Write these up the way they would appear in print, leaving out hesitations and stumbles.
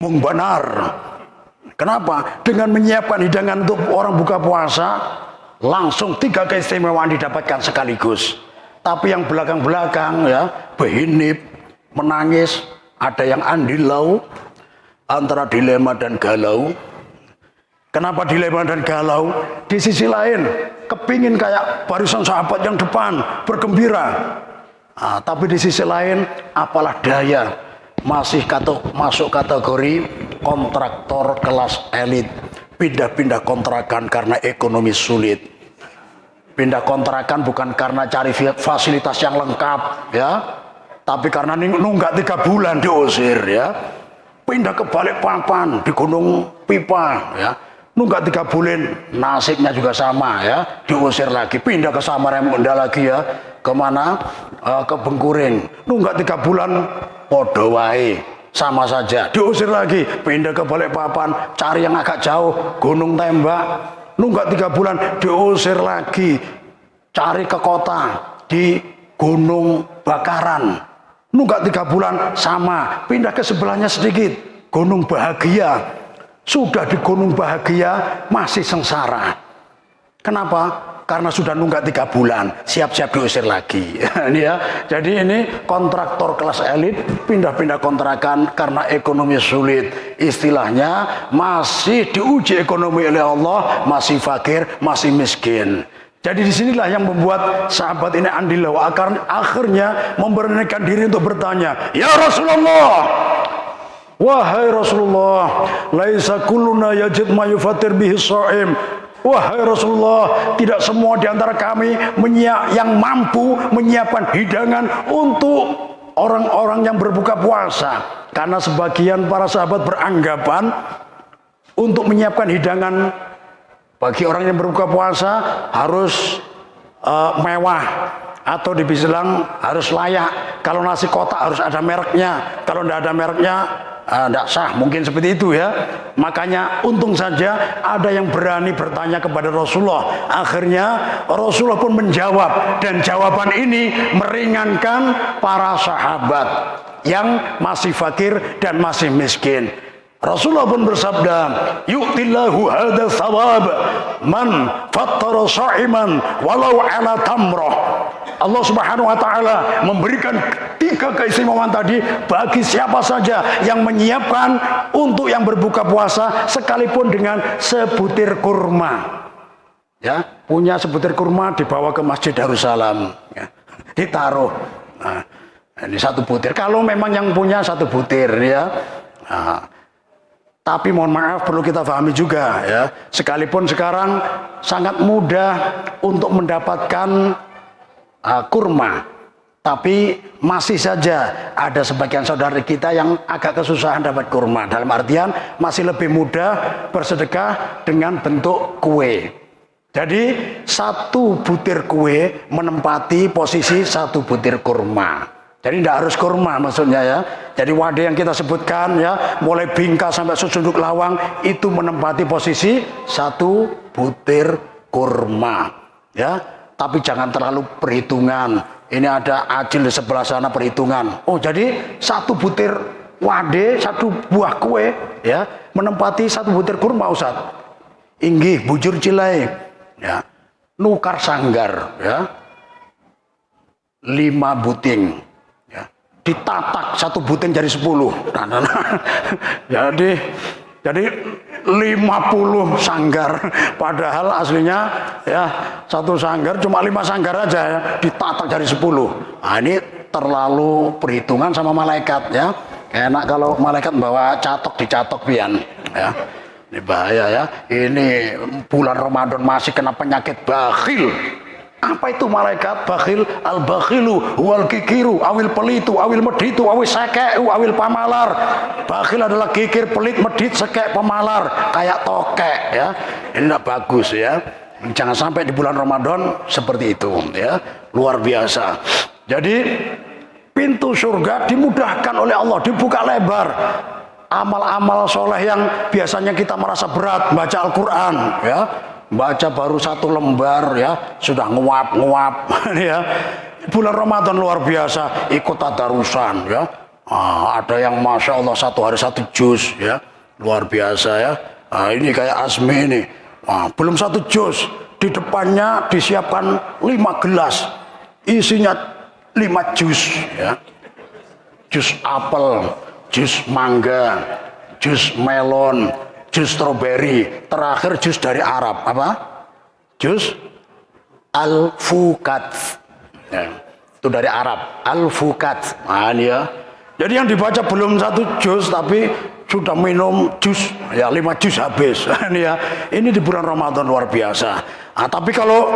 Mung benar. Kenapa? Dengan menyiapkan hidangan untuk orang buka puasa, langsung 3 keistimewaan didapatkan sekaligus. Tapi yang belakang-belakang ya, behinip, menangis, ada yang andilau, antara dilema dan galau. Kenapa dilema dan galau? Di sisi lain, kepingin kayak barisan sahabat yang depan, bergembira. Tapi di sisi lain, apalah daya, masih masuk kategori kontraktor kelas elit. Pindah-pindah kontrakan karena ekonomi sulit. Pindah kontrakan bukan karena cari fasilitas yang lengkap, ya, tapi karena nunggak 3 bulan diusir, ya. Pindah ke Balikpapan di Gunung Pipa, ya. Nunggak 3 bulan, nasibnya juga sama, ya, diusir lagi. Pindah ke Samarinda lagi, ya, kemana? Ke Bengkuring. Nunggak 3 bulan, podo wae, sama saja, diusir lagi. Pindah ke Balikpapan, cari yang agak jauh, Gunung Tembak. Nunggak 3 bulan, diusir lagi, cari ke kota di Gunung Bakaran. Nunggak 3 bulan, sama, pindah ke sebelahnya sedikit, Gunung Bahagia. Sudah di Gunung Bahagia masih sengsara. Kenapa? Karena sudah nunggak 3 bulan, siap-siap diusir lagi. Ini ya, jadi ini kontraktor kelas elit pindah-pindah kontrakan karena ekonomi sulit. Istilahnya masih diuji ekonomi oleh Allah, masih fakir, masih miskin. Jadi disinilah yang membuat sahabat ini andilau, akhirnya memberanikan diri untuk bertanya, ya Rasulullah, wahai Rasulullah, laisa kulluna yajid ma yufatir bihi shaim. Wahai Rasulullah, tidak semua di antara kami yang mampu menyiapkan hidangan untuk orang-orang yang berbuka puasa. Karena sebagian para sahabat beranggapan untuk menyiapkan hidangan bagi orang yang berbuka puasa harus mewah, atau dibilang harus layak. Kalau nasi kotak harus ada mereknya, kalau tidak ada mereknya tidak sah, mungkin seperti itu ya. Makanya untung saja ada yang berani bertanya kepada Rasulullah. Akhirnya Rasulullah pun menjawab, dan jawaban ini meringankan para sahabat yang masih fakir dan masih miskin. Rasulullah pun bersabda, yu'tillahu hadha thawab man fattara sha'iman walau ala tamrah. Allah Subhanahu wa taala memberikan 3 keistimewaan tadi bagi siapa saja yang menyiapkan untuk yang berbuka puasa sekalipun dengan sebutir kurma. Ya, punya sebutir kurma dibawa ke Masjid Darussalam, ya, ditaruh. Nah, ini 1 butir. Kalau memang yang punya 1 butir, ya. Nah, tapi mohon maaf, perlu kita pahami juga, ya, sekalipun sekarang sangat mudah untuk mendapatkan kurma, tapi masih saja ada sebagian saudara kita yang agak kesusahan dapat kurma. Dalam artian masih lebih mudah bersedekah dengan bentuk kue. Jadi 1 butir kue menempati posisi 1 butir kurma. Jadi tidak harus kurma maksudnya, ya. Jadi wadah yang kita sebutkan, ya, mulai bingkai sampai sesunduk lawang itu menempati posisi 1 butir kurma, ya. Tapi jangan terlalu perhitungan. Ini ada ajil di sebelah sana perhitungan. Oh, jadi 1 butir wadah, 1 buah kue, ya, menempati 1 butir kurma, Ustaz. Inggih bujur cilai, ya. Nukar sanggar, ya. 5 buting. Ditatak 1 buting jadi 10. Jadi 50 sanggar, padahal aslinya, ya, 1 sanggar cuma 5 sanggar aja, ya, ditatak jadi 10. Nah, ini terlalu perhitungan sama malaikat, ya. Enak kalau malaikat bawa catok, dicatok pian, ya. Ini bahaya, ya. Ini bulan Ramadan masih kena penyakit bakhil. Apa itu malaikat bakhil? Al-bakhilu wal kikiru awil pelitu awil meditu awil sekeu awil pamalar. Bakhil adalah kikir, pelit, medit, sekek, pemalar, kayak tokek, ya. Ini tidak bagus, ya. Jangan sampai di bulan Ramadan seperti itu, ya. Luar biasa. Jadi pintu surga dimudahkan oleh Allah, dibuka lebar. Amal-amal soleh yang biasanya kita merasa berat, baca Al-Quran, ya, baca baru 1 lembar, ya, sudah nguap-nguap. Ya. Bulan Ramadan luar biasa, ikut tadarusan, ya. Ada yang Masya Allah satu hari satu juz ya, luar biasa ya. Ini kayak Asmi ini, belum satu juz, di depannya disiapkan 5 gelas, isinya 5 juz ya. Jus apel, jus mangga, jus melon, jus stroberi, terakhir jus dari Arab apa? Jus al-fukat. Ya, itu dari Arab, al-fukat. Ini ya. Jadi yang dibaca belum satu jus tapi sudah minum jus ya, 5 jus habis. Ini ya. Ini di bulan Ramadan luar biasa. Tapi kalau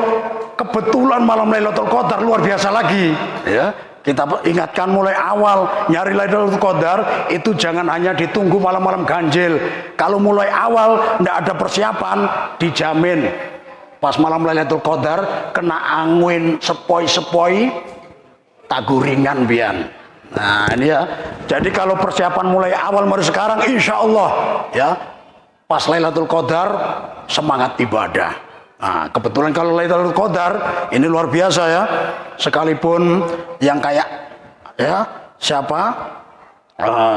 kebetulan malam Lailatul Qadar luar biasa lagi ya. Kita ingatkan mulai awal nyari Lailatul Qadar itu jangan hanya ditunggu malam-malam ganjil. Kalau mulai awal tidak ada persiapan, dijamin pas malam Lailatul Qadar kena angin sepoi-sepoi taguringan bian. Nah ini ya. Jadi kalau persiapan mulai awal dari sekarang, insya Allah ya pas Lailatul Qadar semangat ibadah. Nah, kebetulan kalau Lailatul Qadar ini luar biasa ya. Sekalipun yang kayak ya siapa?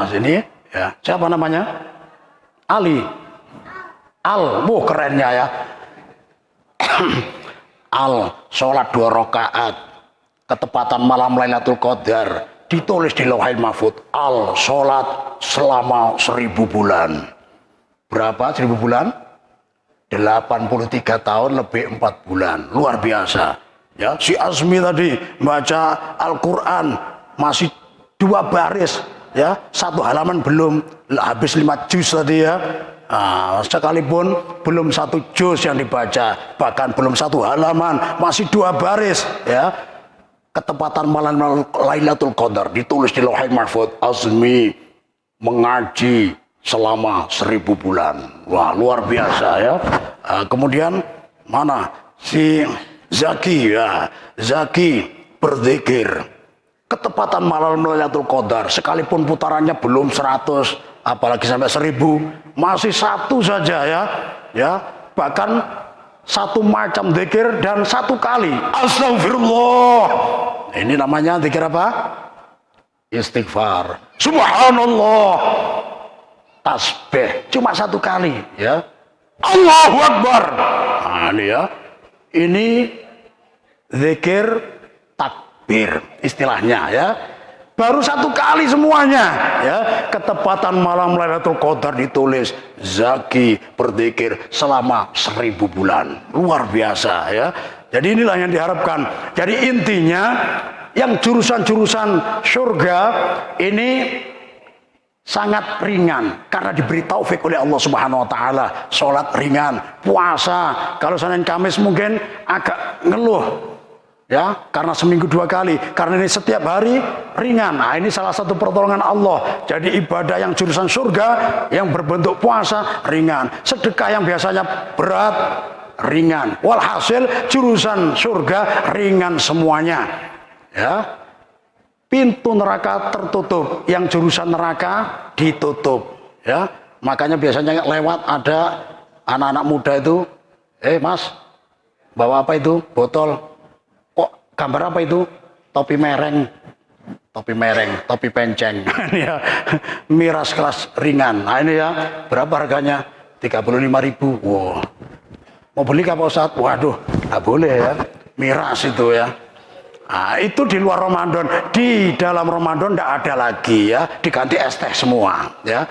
Sini ya. Siapa namanya? Ali. Kerennya ya. Sholat 2 rakaat. Ketepatan malam Lailatul Qadar ditulis di Lauhil Mahfuz. Sholat selama 1000 bulan. Berapa 1000 bulan? 83 tahun lebih 4 bulan. Luar biasa ya. Si Azmi tadi baca Al-Quran masih 2 baris ya, 1 halaman belum habis 5 juz tadi ya. Sekalipun belum 1 juz yang dibaca, bahkan belum 1 halaman, masih 2 baris ya. Ketepatan malam Lailatul Qadar ditulis di Lauhil Mahfuz, Azmi mengaji selama 1000 bulan. Wah luar biasa ya. Kemudian mana si Zaki ya, Zaki berzikir ketepatan malam Lailatul Qadar sekalipun putarannya belum 100 apalagi sampai 1000 masih 1 saja ya bahkan 1 macam zikir dan 1 kali astagfirullah. Ini namanya zikir apa? Istighfar. Subhanallah. Tasbih cuma 1 kali ya. Allahu Akbar. Ini ya. Ini zikir takbir istilahnya ya. Baru 1 kali semuanya ya. Ketepatan malam Lailatul Qadar ditulis Zaki berzikir selama 1000 bulan. Luar biasa ya. Jadi inilah yang diharapkan. Jadi intinya yang jurusan-jurusan surga ini sangat ringan karena diberi taufik oleh Allah Subhanahu wa taala. Salat ringan, puasa kalau Senin Kamis mungkin agak ngeluh ya karena seminggu 2 kali, karena ini setiap hari ringan. Nah, ini salah satu pertolongan Allah. Jadi ibadah yang jurusan surga yang berbentuk puasa ringan, sedekah yang biasanya berat ringan. Walhasil jurusan surga ringan semuanya ya. Pintu neraka tertutup, yang jurusan neraka ditutup ya. Makanya biasanya lewat ada anak-anak muda itu, mas bawa apa itu? Botol. Kok gambar apa itu? Topi mereng, topi penceng. Ya, miras kelas ringan. Nah ini ya, berapa harganya? 35.000. Wow. Mau beli Pak Ustadz? Waduh, nggak boleh ya. Miras itu ya. Nah, itu di luar Ramadan. Di dalam Ramadan tidak ada lagi ya, diganti es teh semua ya.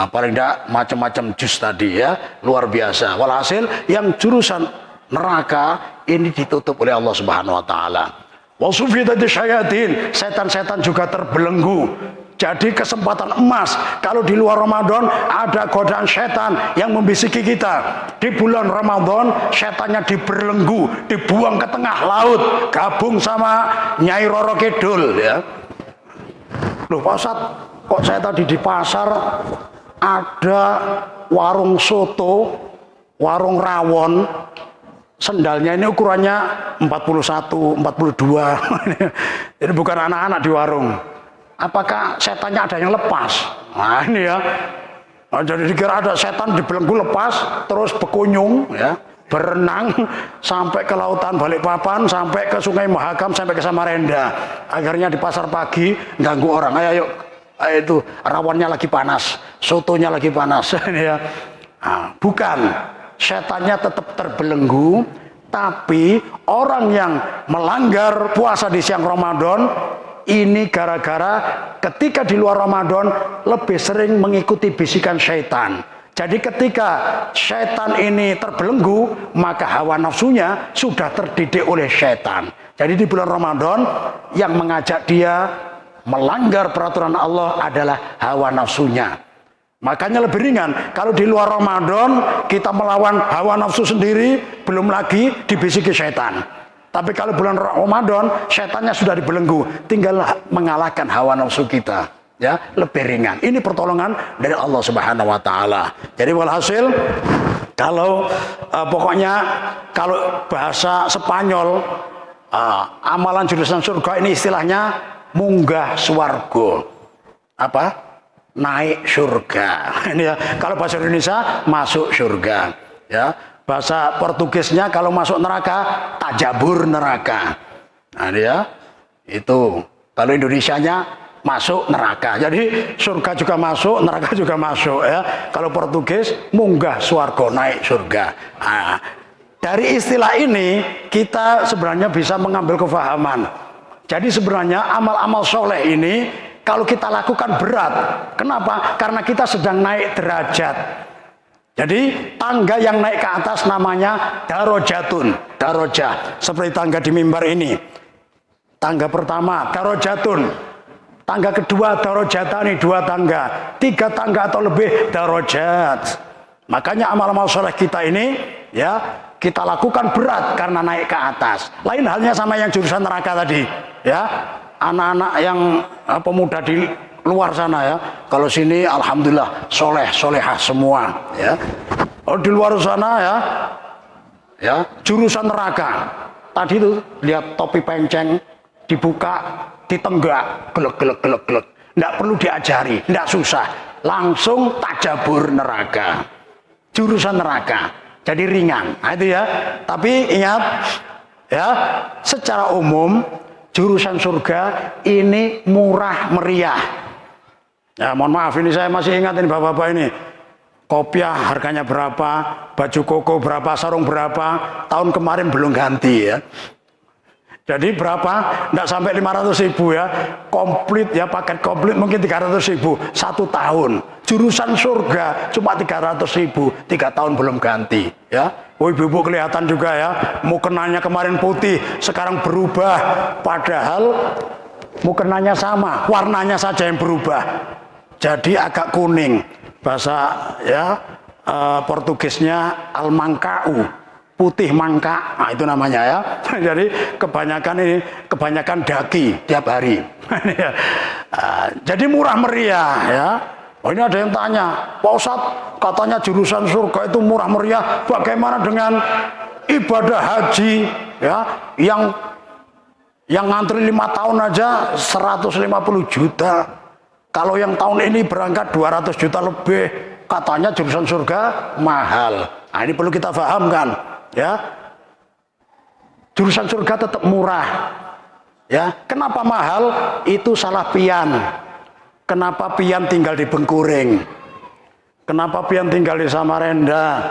Paling tidak macam-macam jus tadi ya, luar biasa. Walhasil yang jurusan neraka ini ditutup oleh Allah Subhanahu wa taala. Wasufidati syayatin, setan-setan juga terbelenggu. Jadi kesempatan emas kalau di luar Ramadan ada godaan setan yang membisiki kita. Di bulan Ramadan setannya dibelenggu, dibuang ke tengah laut, gabung sama Nyai Roro Kidul ya. Loh Pak Ustadz, kok saya tadi di pasar ada warung soto, warung rawon, sendalnya ini ukurannya 41, 42. Jadi bukan anak-anak di warung. Apakah setannya ada yang lepas? Nah ini ya. Nah, jadi dikira ada setan dibelenggu lepas, terus berkunjung ya, berenang sampai ke lautan Balikpapan, sampai ke Sungai Mahakam, sampai ke Samarinda. Akhirnya di pasar pagi ganggu orang. Ayo itu rawonnya lagi panas, sotonya lagi panas. Ya. Nah, bukan, setannya tetap terbelenggu, tapi orang yang melanggar puasa di siang Ramadan ini gara-gara ketika di luar Ramadan lebih sering mengikuti bisikan syaitan. Jadi ketika syaitan ini terbelenggu, maka hawa nafsunya sudah terdidik oleh syaitan. Jadi di bulan Ramadan yang mengajak dia melanggar peraturan Allah adalah hawa nafsunya. Makanya lebih ringan. Kalau di luar Ramadan kita melawan hawa nafsu sendiri, belum lagi dibisiki syaitan. Tapi kalau bulan Ramadan, syaitannya sudah dibelenggu, tinggal mengalahkan hawa nafsu kita. Ya, lebih ringan. Ini pertolongan dari Allah Subhanahu wa taala. Jadi walhasil kalau pokoknya kalau bahasa Spanyol amalan jurusan surga ini istilahnya munggah swarga. Apa? Naik surga. Ini ya. Kalau bahasa Indonesia masuk surga. Ya. Bahasa Portugisnya kalau masuk neraka tajabur neraka. Nah, dia itu. Kalau Indonesianya masuk neraka. Jadi surga juga masuk, neraka juga masuk ya. Kalau Portugis munggah swarga, naik surga. Nah, dari istilah ini kita sebenarnya bisa mengambil kefahaman. Jadi sebenarnya amal-amal soleh ini kalau kita lakukan berat. Kenapa? Karena kita sedang naik derajat. Jadi tangga yang naik ke atas namanya darajatun, darajah. Seperti tangga di mimbar ini. Tangga pertama darajatun. Tangga kedua darajatani, 2 tangga, 3 tangga atau lebih darajat. Makanya amal-amal soleh kita ini ya kita lakukan berat karena naik ke atas. Lain halnya sama yang jurusan neraka tadi, ya. Anak-anak yang pemuda di luar sana ya. Kalau sini alhamdulillah soleh, solehah semua, ya. Oh di luar sana ya jurusan neraka. Tadi tuh lihat topi penceng dibuka, ditenggak, gelek. Nggak perlu diajari, nggak susah. Langsung tajabur neraka. Jurusan neraka. Jadi ringan. Nah, itu ya. Tapi ingat, ya, secara umum jurusan surga ini murah meriah. Ya, mohon maaf ini saya masih ingat ini bapak-bapak ini. Kopiah harganya berapa, baju koko berapa, sarung berapa, tahun kemarin belum ganti ya. Jadi berapa? Nggak sampai 500.000 ya. Komplit ya, paket komplit mungkin 300.000 1 tahun. Jurusan surga cuma 300.000, 3 tahun belum ganti ya. Oh ibu-ibu kelihatan juga ya. Mukenanya kemarin putih, sekarang berubah. Padahal mukenanya sama, warnanya saja yang berubah. Jadi agak kuning. Bahasa ya Portugisnya almancau. Putih mangka, nah itu namanya ya. Jadi kebanyakan daki tiap hari. Jadi murah meriah ya. Oh ini ada yang tanya, Pak Ustadz katanya jurusan surga itu murah meriah. Bagaimana dengan ibadah haji ya yang ngantri 5 tahun aja 150 juta. Kalau yang tahun ini berangkat 200 juta lebih, katanya jurusan surga mahal. Nah ini perlu kita pahamkan. Ya, jurusan surga tetap murah. Ya, kenapa mahal? Itu salah pian. Kenapa pian tinggal di Bengkuring? Kenapa pian tinggal di Samarinda?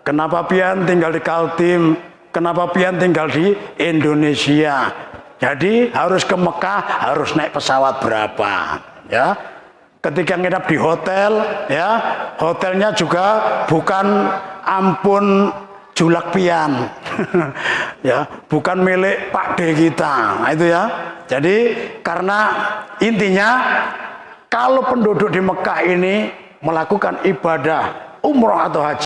Kenapa pian tinggal di Kaltim? Kenapa pian tinggal di Indonesia? Jadi harus ke Mekah, harus naik pesawat berapa? Ya, ketika nginap di hotel, ya hotelnya juga bukan ampun julak pian ya, bukan milik Pak D kita. Nah, itu ya. Jadi karena intinya kalau penduduk di Mekah ini melakukan ibadah umroh atau haji